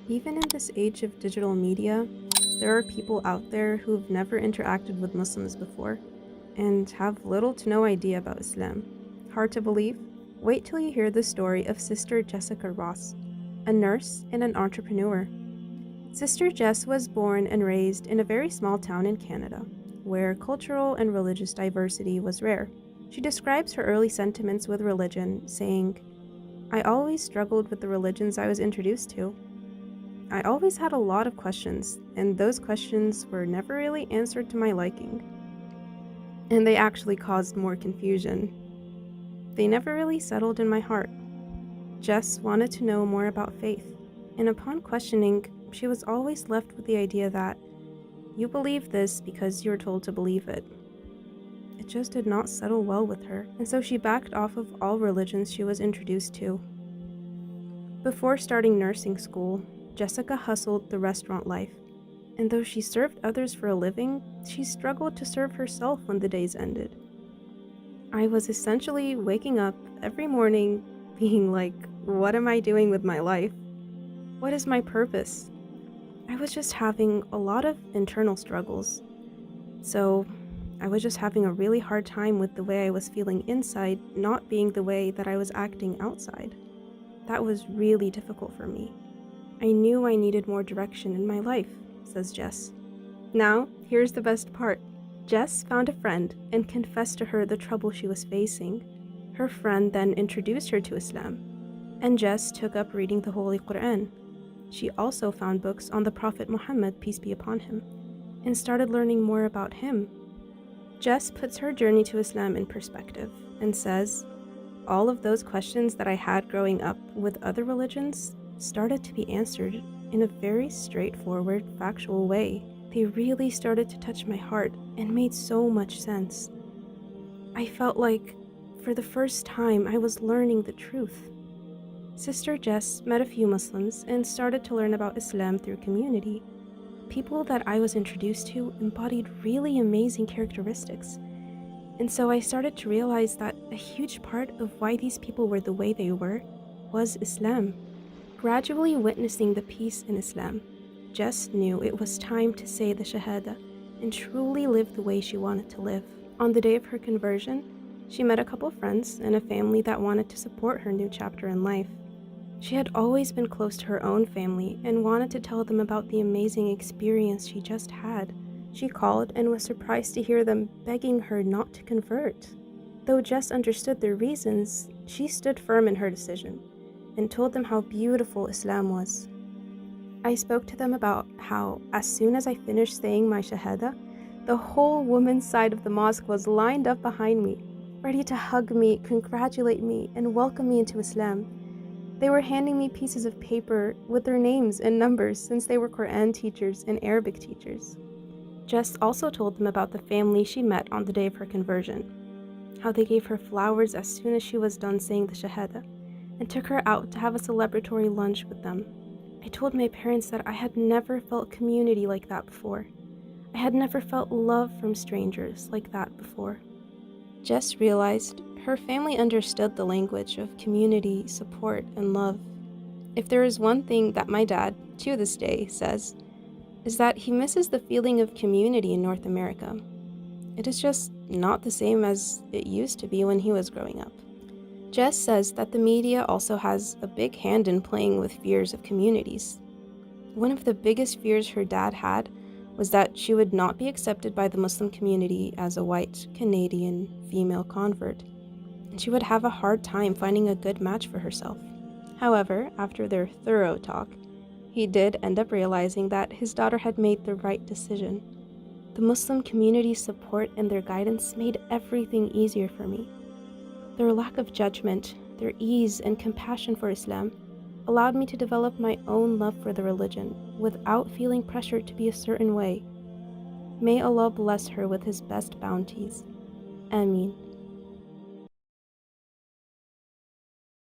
Even in this age of digital media, there are people out there who've never interacted with Muslims before and have little to no idea about Islam. Hard to believe? Wait till you hear the story of Sister Jessica Ross, a nurse and an entrepreneur. Sister Jess was born and raised in a very small town in Canada, where cultural and religious diversity was rare. She describes her early sentiments with religion, saying, "I always struggled with the religions I was introduced to. I always had a lot of questions, and those questions were never really answered to my liking. And they actually caused more confusion. They never really settled in my heart." Jess wanted to know more about faith, and upon questioning, she was always left with the idea that you believe this because you were told to believe it. It just did not settle well with her, and so she backed off of all religions she was introduced to. Before starting nursing school, Jessica hustled the restaurant life, and though she served others for a living, she struggled to serve herself when the days ended. I was essentially waking up every morning being like, what am I doing with my life? What is my purpose? I was just having a lot of internal struggles. So I was just having a really hard time with the way I was feeling inside not being the way that I was acting outside. That was really difficult for me. I knew I needed more direction in my life, says Jess. Now, here's the best part. Jess found a friend and confessed to her the trouble she was facing. Her friend then introduced her to Islam, and Jess took up reading the Holy Quran. She also found books on the Prophet Muhammad, peace be upon him, and started learning more about him. Jess puts her journey to Islam in perspective and says, all of those questions that I had growing up with other religions started to be answered in a very straightforward, factual way. They really started to touch my heart and made so much sense. I felt like, for the first time, I was learning the truth. Sister Jess met a few Muslims and started to learn about Islam through community. People that I was introduced to embodied really amazing characteristics. And so I started to realize that a huge part of why these people were the way they were was Islam. Gradually witnessing the peace in Islam, Jess knew it was time to say the Shahada and truly live the way she wanted to live. On the day of her conversion, she met a couple friends and a family that wanted to support her new chapter in life. She had always been close to her own family and wanted to tell them about the amazing experience she just had. She called and was surprised to hear them begging her not to convert. Though Jess understood their reasons, she stood firm in her decision and told them how beautiful Islam was. I spoke to them about how, as soon as I finished saying my Shahada, the whole women's side of the mosque was lined up behind me, ready to hug me, congratulate me, and welcome me into Islam. They were handing me pieces of paper with their names and numbers since they were Quran teachers and Arabic teachers. Jess also told them about the family she met on the day of her conversion, how they gave her flowers as soon as she was done saying the Shahada, and took her out to have a celebratory lunch with them. I told my parents that I had never felt community like that before. I had never felt love from strangers like that before. Jess realized her family understood the language of community, support, and love. If there is one thing that my dad, to this day, says, is that he misses the feeling of community in North America. It is just not the same as it used to be when he was growing up. Jess says that the media also has a big hand in playing with fears of communities. One of the biggest fears her dad had was that she would not be accepted by the Muslim community as a white Canadian female convert, and she would have a hard time finding a good match for herself. However, after their thorough talk, he did end up realizing that his daughter had made the right decision. The Muslim community's support and their guidance made everything easier for me. Their lack of judgment, their ease and compassion for Islam allowed me to develop my own love for the religion without feeling pressured to be a certain way. May Allah bless her with His best bounties. Ameen.